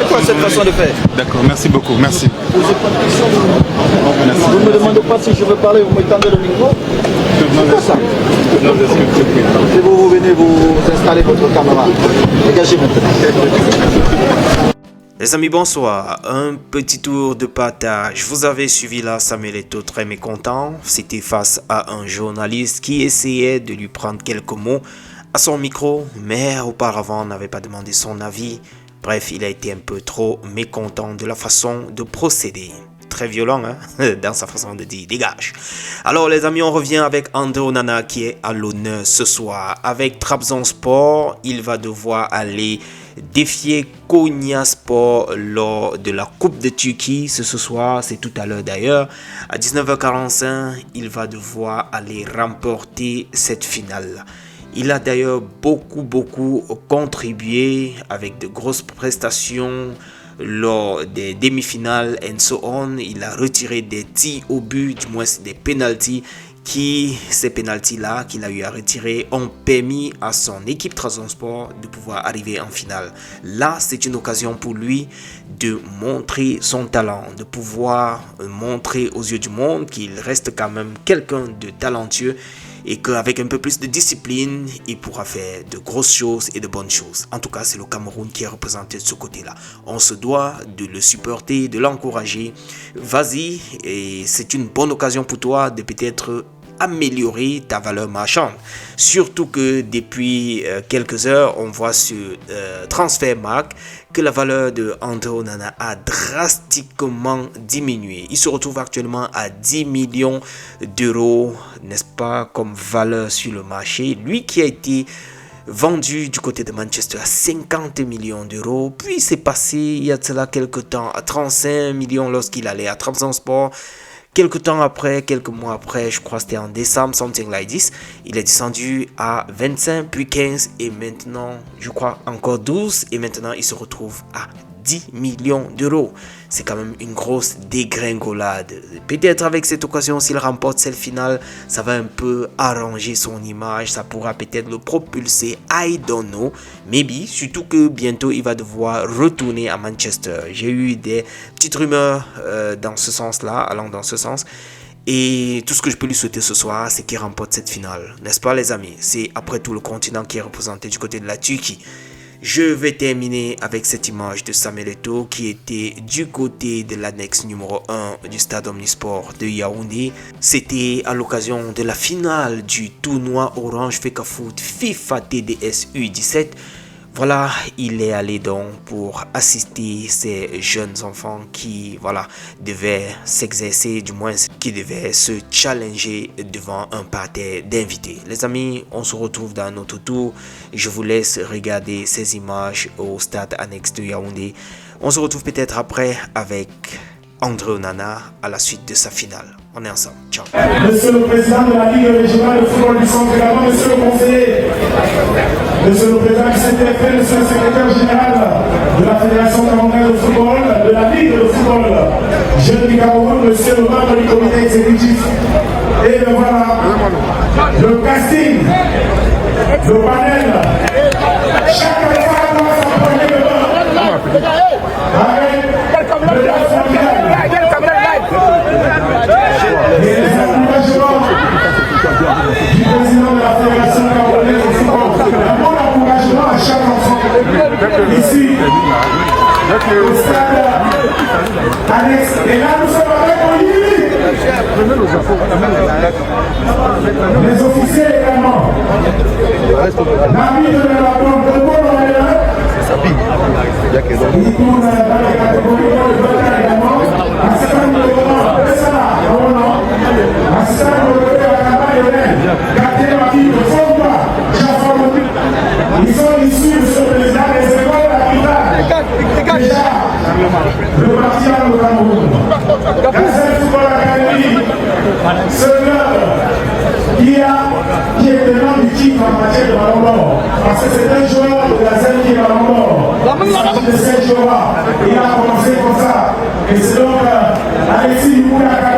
C'est quoi cette façon de faire? D'accord, merci beaucoup, merci. Vous ne me demandez pas si je veux parler, vous m'étendez le micro. C'est quoi ça? Si vous venez vous installer votre caméra, dégagez maintenant. Les amis, bonsoir. Un petit tour de partage. Vous avez suivi là Samuel Eto'o très mécontent. C'était face à un journaliste qui essayait de lui prendre quelques mots à son micro, mais auparavant n'avait pas demandé son avis. Bref, il a été un peu trop mécontent de la façon de procéder. Très violent hein, dans sa façon de dire dégage. Alors les amis, on revient avec Andre Onana qui est à l'honneur ce soir. Avec Trabzonspor, il va devoir aller défier Konyaspor lors de la Coupe de Turquie. Ce soir, c'est tout à l'heure d'ailleurs. À 19h45, il va devoir aller remporter cette finale. Il a d'ailleurs beaucoup contribué avec de grosses prestations lors des demi-finales and so on. Il a retiré des tirs au but, du moins des pénaltys. Ces pénaltys-là qu'il a eu à retirer ont permis à son équipe Trabzonspor de pouvoir arriver en finale. Là, c'est une occasion pour lui de montrer son talent, de pouvoir montrer aux yeux du monde qu'il reste quand même quelqu'un de talentueux et qu'avec un peu plus de discipline, il pourra faire de grosses choses et de bonnes choses. En tout cas, c'est le Cameroun qui est représenté de ce côté-là. On se doit de le supporter, de l'encourager. Vas-y, et c'est une bonne occasion pour toi de peut-être améliorer ta valeur marchande. Surtout que depuis quelques heures, on voit sur Transfermarkt que la valeur de Andre Onana a drastiquement diminué. Il se retrouve actuellement à 10 millions d'euros, n'est-ce pas, comme valeur sur le marché. Lui qui a été vendu du côté de Manchester à 50 millions d'euros, puis c'est passé il y a de cela quelques temps à 35 millions lorsqu'il allait à Trabzonspor. Quelques temps après, quelques mois après, je crois que c'était en décembre, something like this, il est descendu à 25, puis 15 et maintenant, je crois encore 12 et maintenant il se retrouve à 10 millions d'euros. C'est quand même une grosse dégringolade. Peut-être avec cette occasion, s'il remporte cette finale, ça va un peu arranger son image. Ça pourra peut-être le propulser. I don't know. Maybe. Surtout que bientôt, il va devoir retourner à Manchester. J'ai eu des petites rumeurs dans ce sens-là, allant dans ce sens. Et tout ce que je peux lui souhaiter ce soir, c'est qu'il remporte cette finale. N'est-ce pas les amis? C'est après tout le continent qui est représenté du côté de la Turquie. Je vais terminer avec cette image de Samuel Eto'o qui était du côté de l'annexe numéro 1 du stade Omnisport de Yaoundé. C'était à l'occasion de la finale du tournoi Orange Fecafoot FIFA TDS U17. Voilà, il est allé donc pour assister ces jeunes enfants qui, voilà, devaient s'exercer, du moins qui devaient se challenger devant un parterre d'invités. Les amis, on se retrouve dans notre tour. Je vous laisse regarder ces images au stade annexe de Yaoundé. On se retrouve peut-être après avec Andre Onana à la suite de sa finale. On est ensemble. Ciao. Monsieur le président de la Ligue régionale de football du centre, également monsieur le conseiller, monsieur le président du CTF, monsieur le secrétaire général de la Fédération camerounaise de football, de la Ligue de football jeune du Cameroun, monsieur le membre du comité exécutif. Et voilà, le casting, le panel, chaque enfant doit s'apprendre le banc avec le danse familial. Et les encouragements du président de la Fédération camerounaise de football. Un bon encouragement à chaque enfant. Ici, au stade annexe. Et là, nous sommes avec Olivier. Les officiers également. L'ami de la bande de Paul Morelia. Il tourne dans les catégories également. Ils sont issus de ce président des écoles capitales. Déjà, le parti à le Cameroun. La Football Academy, ce club qui est tenant du titre en matière de ballon d'or. Parce que c'est un joueur de la scène qui est ballon d'or. Il s'agit de 7 joueurs. Il a commencé comme ça. Et c'est donc Alexis Moulaka